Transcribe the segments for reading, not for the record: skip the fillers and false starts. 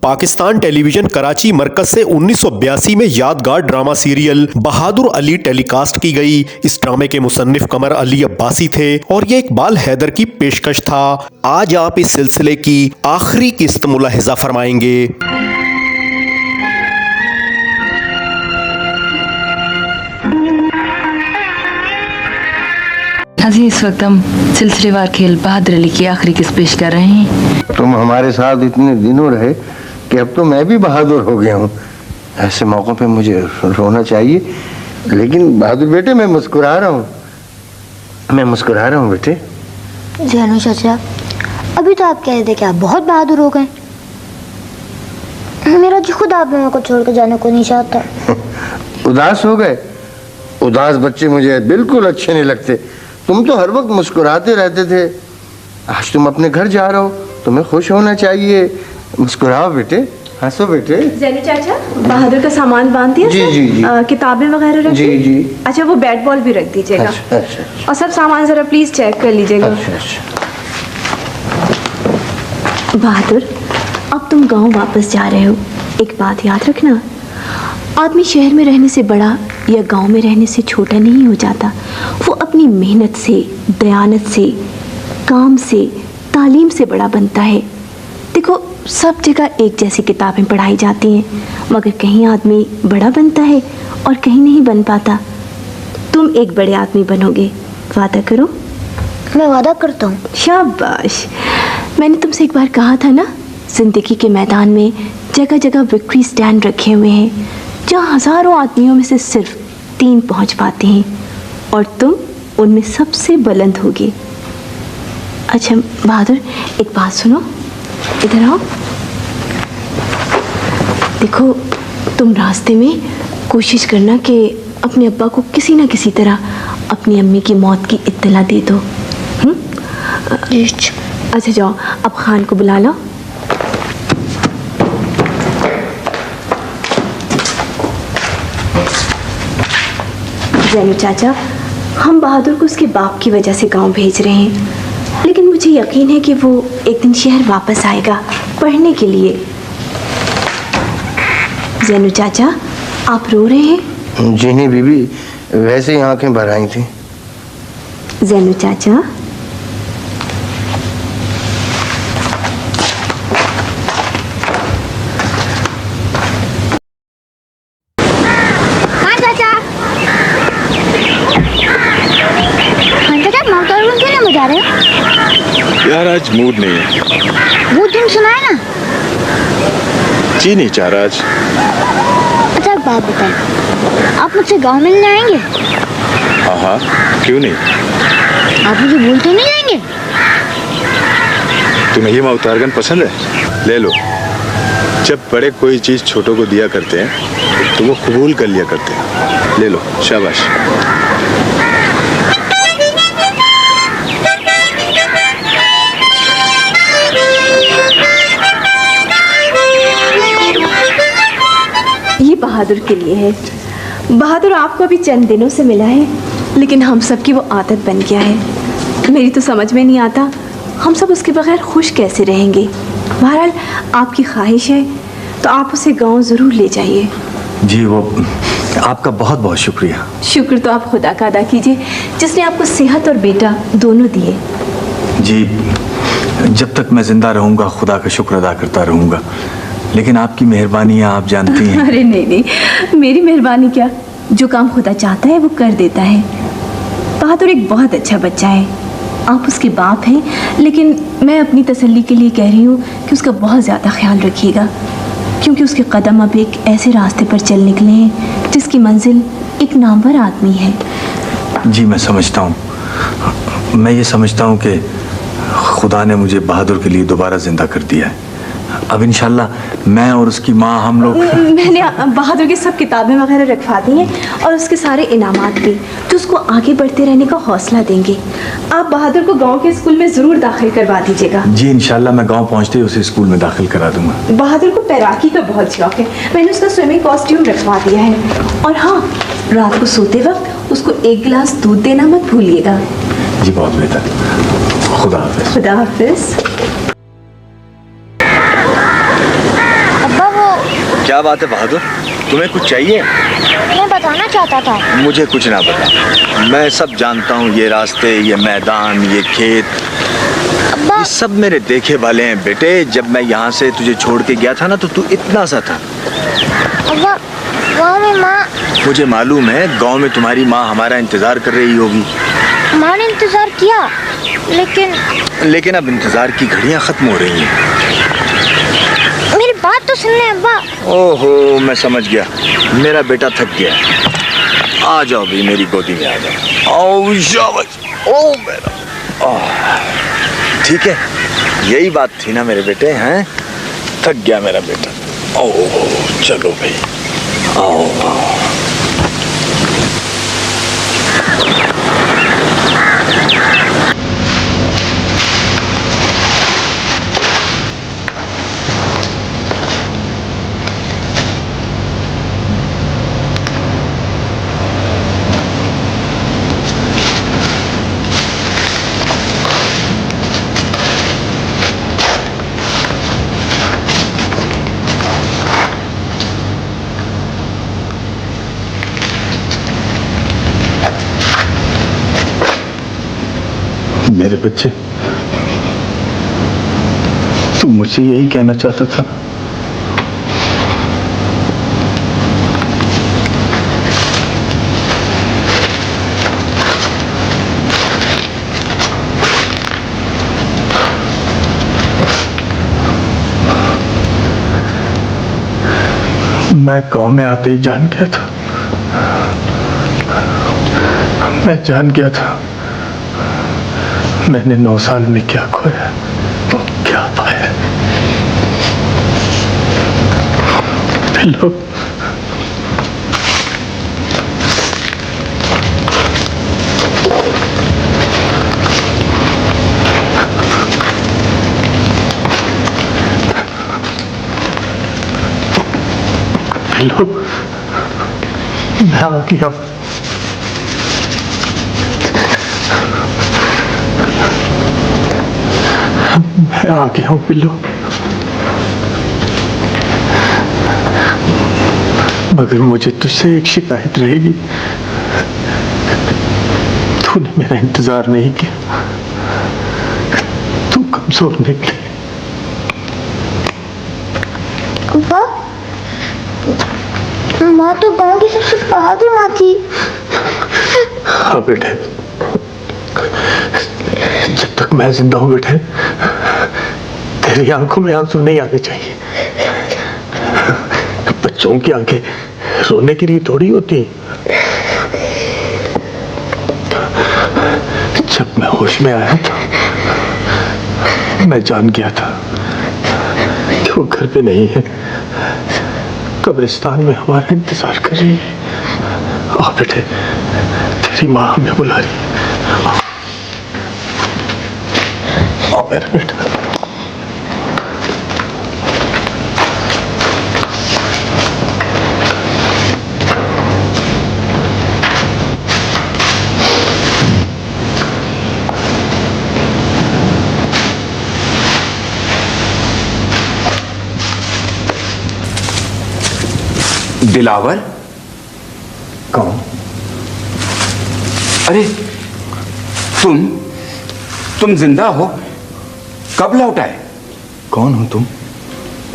Pakistan television Karachi मरकज से 1982 में यादगार ड्रामा सीरियल बहादुर अली टेलीकास्ट की गई। इस ड्रामे के मुसन्निफ कमर अली अब्बासी थे और ये इकबाल हैदर की पेशकश था। आज आप इस सिलसिले की आखिरी किस्त मुलाहिजा फरमाएंगे। जी इस वक्त हम सिलसिलेवार खेल बहादुर अली की आखिरी किस्त पेश कर रहे हैं। तुम हमारे साथ इतने दिनों रहे कि अब तो मैं भी बहादुर हो गया हूँ। ऐसे मौकों पे मुझे रोना चाहिए, लेकिन बहादुर बेटे मैं मुस्कुरा रहा हूँ बेटे। जानू चाचा, अभी तो आप कह रहे थे कि आप बहुत बहादुर हो गए। मेरा जी खुद आप लोगों को छोड़ कर जाने को नहीं चाहता। उदास हो गए? उदास बच्चे मुझे बिल्कुल अच्छे नहीं लगते। तुम तो हर वक्त मुस्कुराते रहते थे। आज तुम अपने घर जा रहे हो, तुम्हें खुश होना चाहिए। मुस्कुराओ बेटे, हंसो बेटे। जैनी चाचा, बहादुर का सामान बांध दिया? जी। किताबें वगैरह रख दी? जी। अच्छा, वो बैट बॉल भी रख दीजिएगा। अच्छा। और सब सामान जरा प्लीज चेक कर लीजिएगा। अच्छा। बहादुर, अब तुम गांव वापस जा रहे हो। एक बात याद रखना, आदमी शहर में रहने से बड़ा या गांव में रहने से छोटा नहीं हो जाता। वो अपनी मेहनत से, दयानत से, काम से, तालीम से बड़ा बनता है। देखो, सब जगह एक जैसी किताबें पढ़ाई जाती हैं, मगर कहीं आदमी बड़ा बनता है और कहीं नहीं बन पाता। तुम एक बड़े आदमी बनोगे, वादा करो। मैं वादा करता हूँ। शाबाश। मैंने तुमसे एक बार कहा था ना, जिंदगी के मैदान में जगह जगह विक्ट्री स्टैंड रखे हुए हैं, जहाँ हजारों आदमियों में से सिर्फ 3 पहुँच पाते हैं, और तुम उनमें सबसे बुलंद होगे। अच्छा बहादुर, एक बात सुनो, इधर आओ। देखो, तुम रास्ते में कोशिश करना कि अपने अब्बा को किसी न किसी तरह अपनी अम्मी की मौत की इत्तला दे दो। अच्छा जाओ, अब खान को बुला लो। जैनू चाचा, हम बहादुर को उसके बाप की वजह से गांव भेज रहे हैं, लेकिन मुझे यकीन है कि वो एक दिन शहर वापस आएगा पढ़ने के लिए। जैनू चाचा, आप रो रहे हैं? जी नहीं बीबी, वैसे ही आंखें भर आई थी। जैनू चाचा, जा रहे हैं? यार आज मूड नहीं है। वो तुम सुनाए ना। जी नहीं चाह रहा आज। अच्छा एक बात बताएं, आप मुझसे गांव मिलने आएंगे? हाँ, क्यों नहीं। आप मुझे भूल तो नहीं जाएंगे? तुम्हें ये अवतारगन पसंद है? ले लो। जब बड़े कोई चीज छोटों को दिया करते हैं तो वो कबूल कर लिया करते हैं। ले लो, शाबाश। बहादुर के लिए है। बहादुर आपको अभी चंद दिनों से मिला है, लेकिन हम सब की वो आदत बन गया है। मेरी तो समझ में नहीं आता हम सब उसके बगैर खुश कैसे रहेंगे। बहरहाल आपकी ख्वाहिश है तो आप उसे गांव ज़रूर ले जाइए। जी, वो आपका बहुत बहुत शुक्रिया। शुक्र तो आप खुदा का अदा कीजिए जिसने आपको सेहत और बेटा दोनों दिए। जी, जब तक मैं जिंदा रहूँगा खुदा का शुक्र अदा करता रहूँगा, लेकिन आपकी मेहरबानी आप जानती हैं। अरे नहीं, मेरी मेहरबानी क्या, जो काम खुदा चाहता है वो कर देता है। बहादुर एक बहुत अच्छा बच्चा है, आप उसके बाप हैं, लेकिन मैं अपनी तसल्ली के लिए कह रही हूँ कि उसका बहुत ज़्यादा ख्याल रखिएगा, क्योंकि उसके कदम अब एक ऐसे रास्ते पर चल निकले हैं जिसकी मंजिल एक नामवर आदमी है। जी मैं समझता हूँ, मैं ये समझता हूँ कि खुदा ने मुझे बहादुर के लिए दोबारा जिंदा कर दिया है। अब इंशाल्लाह मैं और उसकी माँ हम लोग मैंने बहादुर की सब किताबें वगैरह रखवा दी हैं और उसके सारे इनामात भी, जो उसको आगे बढ़ते रहने का हौसला देंगे। आप बहादुर को गांव के स्कूल में ज़रूर दाखिल करवा दीजिएगा। जी इंशाल्लाह मैं गांव पहुंचते ही उसे स्कूल में दाखिल करा दूंगा। बहादुर को तैराकी का बहुत शौक है, मैंने उसका स्विमिंग कॉस्ट्यूम रखवा दिया है। और हाँ, रात को सोते वक्त उसको 1 गिलास दूध देना मत भूलिएगा। जी बहुत बेहतर, खुदा हाफिज। खुदा हाफिज। क्या बात है बहादुर, तुम्हें कुछ चाहिए? मैं बताना चाहता था। मुझे कुछ ना बता, मैं सब जानता हूँ। ये रास्ते, ये मैदान, ये खेत, अब्बा, ये सब मेरे देखे वाले हैं बेटे। जब मैं यहाँ से तुझे छोड़ के गया था ना तो तू इतना सा था। अब्बा, गाँव में माँ। मुझे मालूम है गांव में तुम्हारी माँ हमारा इंतजार कर रही होगी। माँ ने इंतजार किया, लेकिन अब इंतजार की घड़ियां खत्म हो रही हैं। मेरी बात तो सुन ले अब्बा। ओहो, मैं समझ गया, मेरा बेटा थक गया। आ जाओ भी, मेरी गोदी में आ जाओ। आओ शाबाश, ओ मेरा। ठीक है, यही बात थी ना मेरे बेटे, हैं? थक गया मेरा बेटा। ओहो, चलो भाई, आओ आओ। मेरे बच्चे, तू मुझे यही कहना चाहता था? मैं गांव में आते ही जान गया था, मैं जान गया था मैंने 9 साल में क्या खोया और क्या पाया। बिल्लो, बिल्लो, मैं आ गया। मैं आ गया हूं बिल्लो, मगर मुझे तुझसे एक शिकायत रहेगी। तूने मेरा इंतजार नहीं किया, तू कमजोर निकले। अब्बा, माँ तो गांव की सबसे बहादुर माँ थी। हाँ बेटे, जब तक मैं जिंदा हूं बेटे, तेरी आंखों में आंसू नहीं आने चाहिए। बच्चों की आंखें रोने के लिए थोड़ी होती। जब मैं होश में आया था, मैं जान गया था कि वो घर पे नहीं है, कब्रिस्तान में हमारा इंतजार कर रही है। आ बेटे, तेरी माँ हमें बुला रही है। आओ मेरा बेटा। दिलावर? कौन? अरे तुम जिंदा हो? कब लौट आए? कौन हो तुम?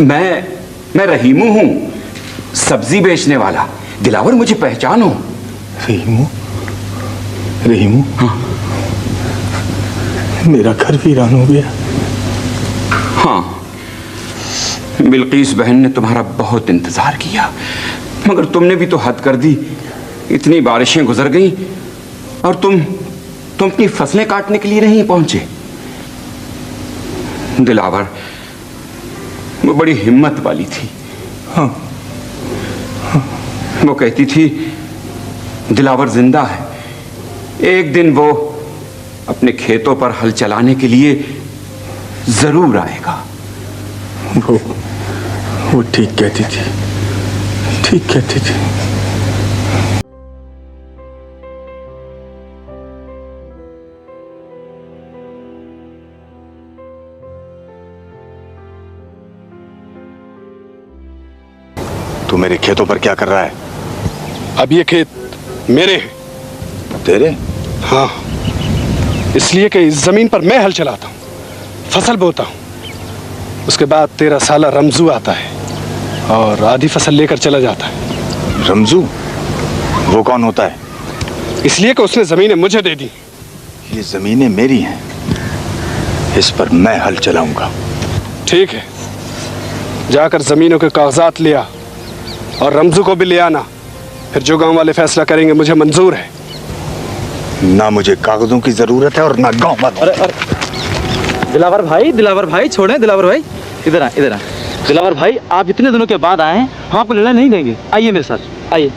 मैं रहीमू हूं, सब्जी बेचने वाला। दिलावर, मुझे पहचानो। रहीमू? रहीमू? हाँ। मेरा घर वीरान हो गया। हाँ, बिल्कीस बहन ने तुम्हारा बहुत इंतजार किया, मगर तुमने भी तो हद कर दी। इतनी बारिशें गुजर गईं और तुम अपनी फसलें काटने के लिए नहीं पहुंचे। दिलावर, वो बड़ी हिम्मत वाली थी। हाँ। वो कहती थी दिलावर जिंदा है, एक दिन वो अपने खेतों पर हल चलाने के लिए जरूर आएगा। वो ठीक कहती थी, ठीक कहती थी। तू मेरे खेतों पर क्या कर रहा है? अब ये खेत मेरे हैं। तेरे? हाँ, इसलिए कि इस जमीन पर मैं हल चलाता हूँ, फसल बोता हूँ। उसके बाद तेरा साला रमजू आता है और आधी फसल लेकर चला जाता है। रमजू? वो कौन होता है? इसलिए कि उसने जमीनें मुझे दे दी। ये जमीनें मेरी हैं, इस पर मैं हल चलाऊंगा। ठीक है, जाकर जमीनों के कागजात ले आ और रमजू को भी ले आना। फिर जो गांव वाले फैसला करेंगे मुझे मंजूर है। ना मुझे कागजों की जरूरत है और ना गांव वालों। अरे दिलावर भाई छोड़ें। दिलावर भाई इधर आ। दिलावर भाई, आप इतने दिनों के बाद आए हैं, हम आपको लड़ने नहीं देंगे। आइए मेरे साथ, आइए।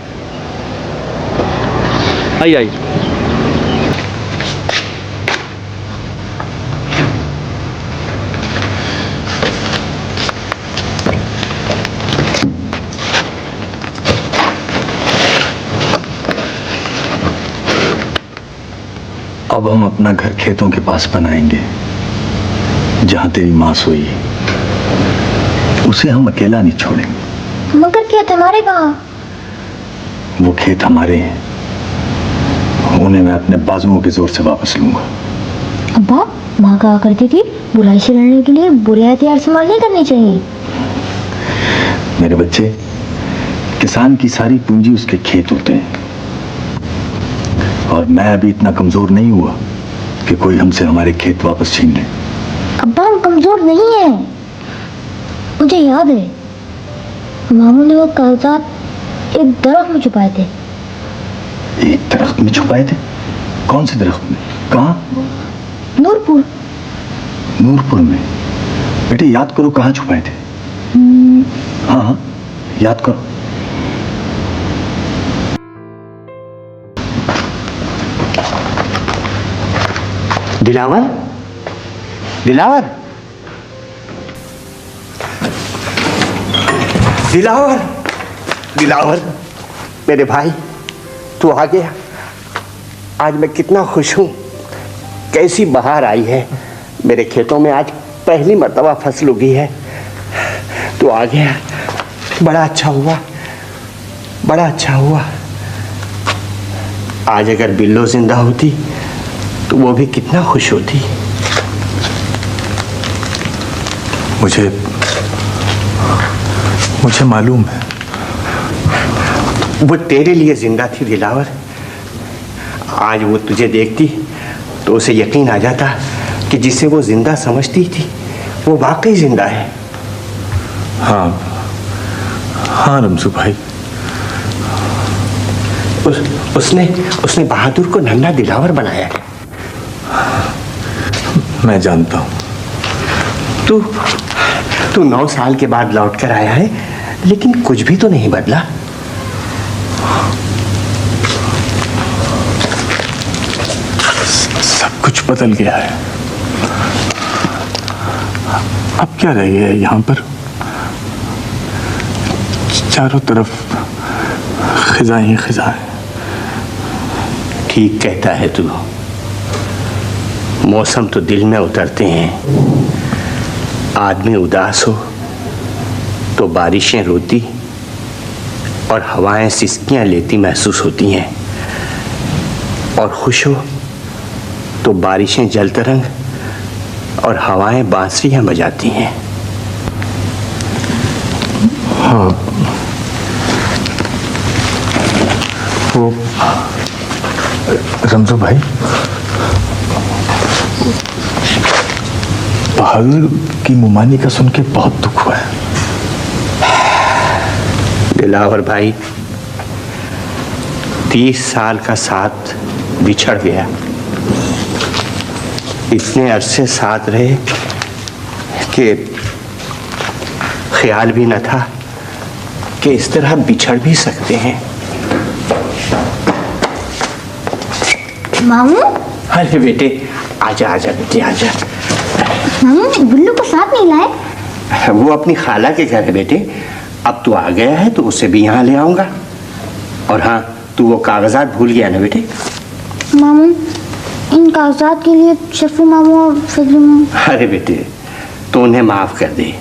अब हम अपना घर खेतों के पास बनाएंगे, जहां तेरी मां सोई है। उसे हम अकेला नहीं छोड़ेंगे। मगर खेत हमारे कहाँ? वो खेत हमारे हैं, उन्हें मैं अपने बाजुओं के जोर से वापस लूंगा। अब्बा, माँ कहा करती थी बुराई से लड़ने के लिए बुरे हथियार इस्तेमाल नहीं करनी चाहिए। मेरे बच्चे, किसान की सारी पूंजी उसके खेत होते हैं, और मैं अभी इतना कमजोर नहीं हुआ कि कोई हमसे हमारे खेत वापस छीन ले। अब्बा, हम कमजोर नहीं हैं। मुझे याद है, मामू ने वो कागजात एक दरख्त में छुपाए थे। एक दरख्त में छुपाए थे? कौन से दरख्त में? कहाँ? नूरपुर। नूरपुर में? बेटे याद करो, कहाँ छुपाए थे? हाँ, याद करो। दिलावर, दिलावर, दिलावर, दिलावर, मेरे भाई, तू आ गया। आज मैं कितना खुश हूँ। कैसी बहार आई है। मेरे खेतों में आज पहली मर्तबा फसल उगी है। तू आ गया, बड़ा अच्छा हुआ, बड़ा अच्छा हुआ। आज अगर बिल्लो जिंदा होती तो वो भी कितना खुश होती। मुझे मालूम है। वो तेरे लिए जिंदा थी दिलावर। आज वो तुझे देखती तो उसे यकीन आ जाता कि जिसे वो जिंदा समझती थी वो वाकई जिंदा है। हाँ रमजू भाई, उसने बहादुर को नन्हा दिलावर बनाया है। मैं जानता हूँ। तू 9 साल के बाद लौट कर आया है, लेकिन कुछ भी तो नहीं बदला। सब कुछ बदल गया है। अब क्या रह गया है यहाँ पर? चारों तरफ खिज़ां ही खिज़ां है। ठीक कहता है तू। मौसम तो दिल में उतरते हैं। आदमी उदास हो तो बारिशें रोती और हवाएं सिसकियां लेती महसूस होती हैं, और खुश हो तो बारिशें जल तरंग और हवाएं बांसुरियां बजाती हैं। हाँ, वो रमजू भाई, बहादुर की मुमानी का सुन के बहुत दुख हुआ है। दिलावर भाई, 30 साल का साथ बिछड़ गया। इतने अरसे साथ रहे कि ख्याल भी न था कि इस तरह बिछड़ भी सकते हैं। मामू, अरे बेटे, आजा आजा बेटे आजा। मामू, बिल्लू को साथ नहीं लाए? वो अपनी खाला के घर है बेटे। अब तू आ गया है तो उसे भी यहाँ ले आऊंगा। और हाँ, तू वो कागजात भूल गया ना बेटे? मामू, इन कागजात के लिए शफू मामू और फजलू मामू। अरे बेटे, तो उन्हें माफ कर दे।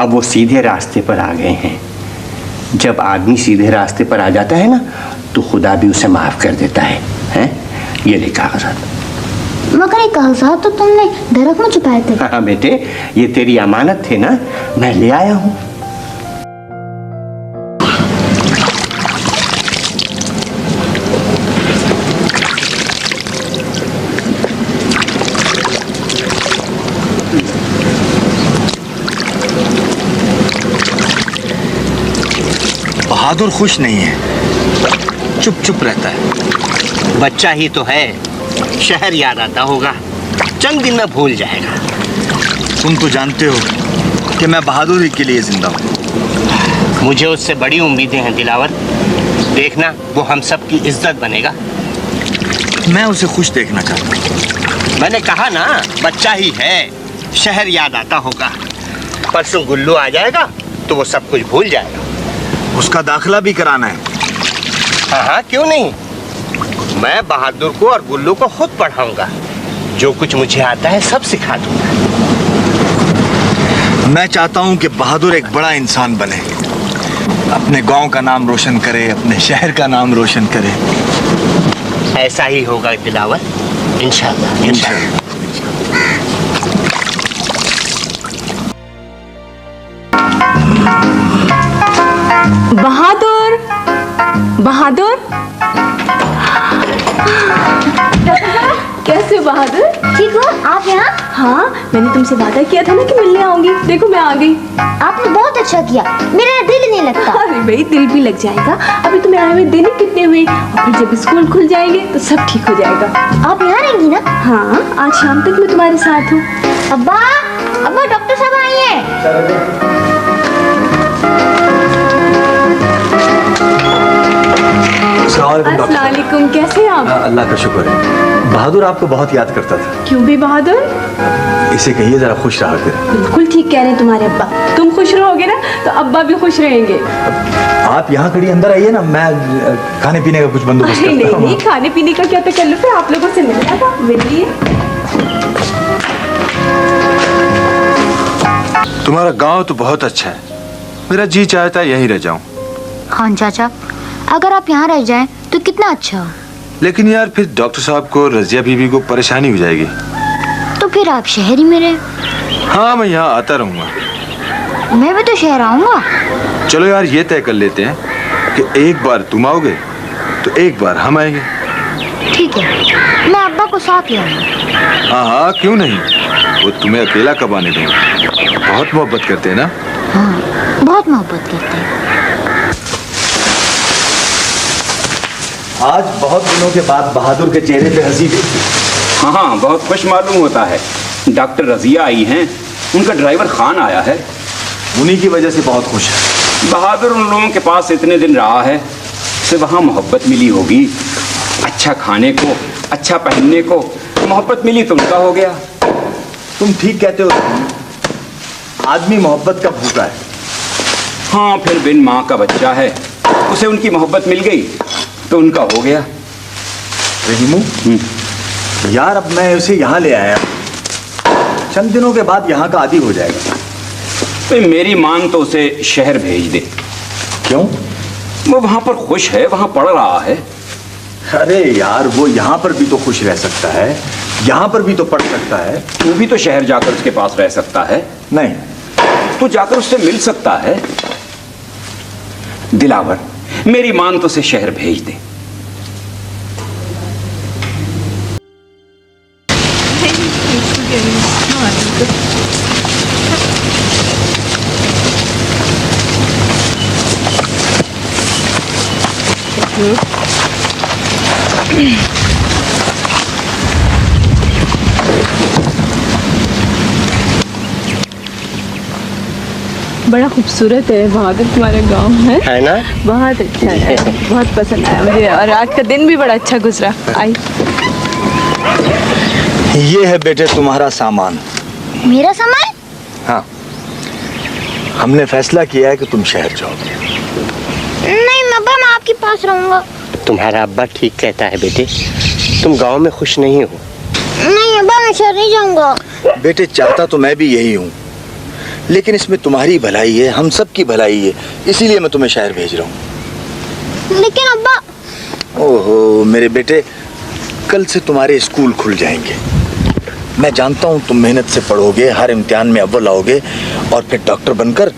अब वो सीधे रास्ते पर आ गए हैं। जब आदमी सीधे रास्ते पर आ जाता है ना तो खुदा भी उसे माफ कर देता है, हैं? ये ले कागजात। मगर ये कागजात तो तुमने दरख्त में छुपाए थे। हाँ बेटे, ये तेरी अमानत थे ना, मैं ले आया हूँ। बहादुर खुश नहीं है, चुप चुप रहता है। बच्चा ही तो है, शहर याद आता होगा, चंद दिन में भूल जाएगा। तुम तो जानते हो कि मैं बहादुर ही के लिए जिंदा हूँ। मुझे उससे बड़ी उम्मीदें हैं दिलावर। देखना वो हम सब की इज्जत बनेगा। मैं उसे खुश देखना चाहता हूँ। मैंने कहा ना, बच्चा ही है, शहर याद आता होगा। परसों गुल्लू आ जाएगा तो वो सब कुछ भूल जाएगा। उसका दाखिला भी कराना है। हाँ हाँ, क्यों नहीं। मैं बहादुर को और गुल्लू को खुद पढ़ाऊंगा। जो कुछ मुझे आता है सब सिखा दूंगा। मैं चाहता हूँ कि बहादुर एक बड़ा इंसान बने, अपने गांव का नाम रोशन करे, अपने शहर का नाम रोशन करे। ऐसा ही होगा दिलावर, इंशाल्लाह इंशाल्लाह। बहादुर, बहादुर, कैसे हो बहादुर? ठीक हो आप यहाँ? हाँ, मैंने तुमसे वादा किया था ना कि मिलने आऊंगी। देखो मैं आ गई। आपने बहुत अच्छा किया, मेरा दिल नहीं लगता। अरे भाई, दिल भी लग जाएगा। अभी तुम्हें आए हुए दिन ही कितने हुए, और फिर जब स्कूल खुल जाएंगे तो सब ठीक हो जाएगा। आप यहाँ रहेंगी ना? हाँ, आज शाम तक मैं तुम्हारे साथ हूँ। अब्बा, अब्बा डॉक्टर साहब आई हैं। अस्सलाम वालेकुम, कैसे हैं आप? अल्लाह का शुक्र है। बहादुर आपको बहुत याद करता था। क्यों भी बहादुर? इसे कहिए जरा खुश रहा करे। बिल्कुल ठीक कह रहे हैं तुम्हारे अब्बा। तुम खुश रहोगे ना तो अब्बा भी खुश रहेंगे। आप यहाँ खड़ी अंदर आइए ना, मैं खाने पीने का कुछ बंदोबस्त करता हूँ। नहीं, खाने पीने का क्या तकल्लुफ़ है, आप लोगों से मिलना था। मिलिए। तुम्हारा गांव तो बहुत अच्छा है, मेरा जी चाहता है यहीं रह जाऊं। हाँ चाचा, अगर आप यहाँ रह जाएं तो कितना अच्छा हो। लेकिन यार फिर डॉक्टर साहब को, रजिया बीबी को परेशानी हो जाएगी। तो फिर आप शहर ही में रहे। हाँ, मैं यहाँ आता रहूंगा। मैं भी तो शहर आऊंगा। चलो यार, ये तय कर लेते हैं कि एक बार तुम आओगे तो एक बार हम आएंगे। ठीक है, मैं अब्बा को साथ ले आऊंगा। हाँ हाँ, क्यों नहीं, वो तुम्हें अकेला कब आने देंगे। बहुत मोहब्बत करते हैं ना। हाँ, बहुत मोहब्बत करते हैं। आज बहुत दिनों के बाद बहादुर के चेहरे पे हंसी देखी। हाँ हाँ, बहुत खुश मालूम होता है। डॉक्टर रजिया आई हैं, उनका ड्राइवर खान आया है। उन्हीं की वजह से बहुत खुश है। बहादुर उन लोगों के पास इतने दिन रहा है, उसे वहाँ मोहब्बत मिली होगी। अच्छा खाने को, अच्छा पहनने को मोहब्बत मिली तो उनका हो गया। तुम ठीक कहते हो, आदमी मोहब्बत का भूखा है। हाँ, फिर बिन माँ का बच्चा है, उसे उनकी मोहब्बत मिल गई तो उनका हो गया। रहीमू, यार अब मैं उसे यहाँ ले आया, चंद दिनों के बाद यहाँ का आदी हो जाएगा। तो मेरी मान तो उसे शहर भेज दे। क्यों? वो वहाँ पर खुश है, वहाँ पढ़ रहा है। अरे यार, वो यहाँ पर भी तो खुश रह सकता है, यहाँ पर भी तो पढ़ सकता है। तू भी तो शहर जाकर उसके पास रह सकता है। नहीं, तू जाकर उससे मिल सकता है। दिलावर, मेरी मान तो उसे शहर भेज दे। बड़ा खूबसूरत है बहादुर तुम्हारा गांव है ना? बहुत अच्छा है, बहुत पसंद आया मुझे। और आज का दिन भी बड़ा अच्छा गुजरा। आई, ये है बेटे तुम्हारा सामान। मेरा सामान? हाँ, हमने फैसला किया है कि तुम शहर जाओगे। नहीं अब्बा, मैं आपके पास रहूंगा। तुम्हारा अब्बा ठीक कहता है बेटे, तुम गांव में खुश नहीं हो। नहीं अब्बा, मैं शहर नहीं जाऊंगा। बेटे, चाहता तो मैं भी यही हूँ, लेकिन इसमें तुम्हारी भलाई है, हम सब की भलाई है, इसीलिए मैं तुम्हें शहर भेज रहा हूँ। लेकिन अब्बा। ओहो मेरे बेटे, कल से तुम्हारे स्कूल खुल जाएंगे। मैं जानता हूँ तुम मेहनत से पढ़ोगे, हर इम्तिहान में अव्वल आओगे और फिर डॉक्टर बनकर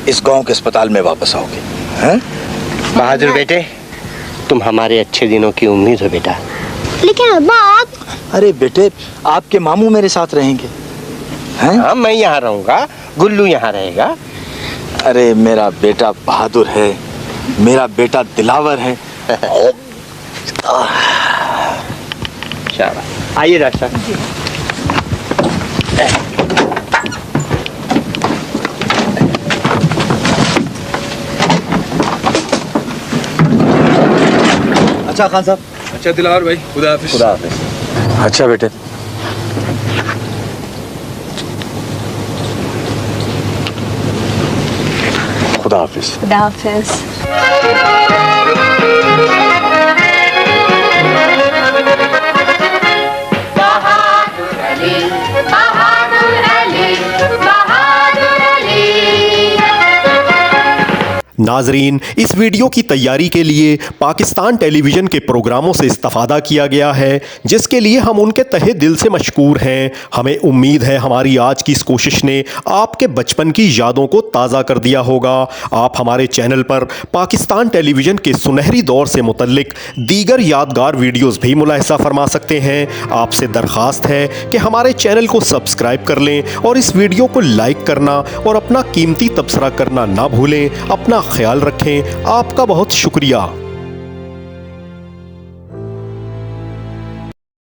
इस गांव के अस्पताल में वापस आओगे। हैं? बहादुर बेटे, तुम हमारे अच्छे दिनों की उम्मीद हो बेटा। लेकिन अब्बा आप। अरे बेटे, आपके मामू मेरे साथ रहेंगे। हैं? हाँ, मैं यहाँ रहूंगा, गुल्लू यहाँ रहेगा। अरे मेरा बेटा बहादुर है, मेरा बेटा दिलावर है। शाबाश। आइए डॉक्टर साहब। अच्छा खान साहब। अच्छा दिलावर भाई, खुदा हाफिज। खुदा हाफिज। अच्छा बेटे। खुदा हाफिज। खुदा हाफिज। बहादुर अली, बहादुर अली, बहादुर अली। नाजरीन, इस वीडियो की तैयारी के लिए पाकिस्तान टेलीविज़न के प्रोग्रामों से इस्तेफादा किया गया है, जिसके लिए हम उनके तहे दिल से मशकूर हैं। हमें उम्मीद है हमारी आज की इस कोशिश ने आपके बचपन की यादों को ताज़ा कर दिया होगा। आप हमारे चैनल पर पाकिस्तान टेलीविज़न के सुनहरी दौर से मुतल्लिक दीगर यादगार वीडियोज़ भी मुलाहिजा फरमा सकते हैं। आपसे दरख्वास्त है कि हमारे चैनल को सब्सक्राइब कर लें और इस वीडियो को लाइक करना और अपना कीमती तबसरा करना ना भूलें। अपना ख्याल रखें। आपका बहुत शुक्रिया।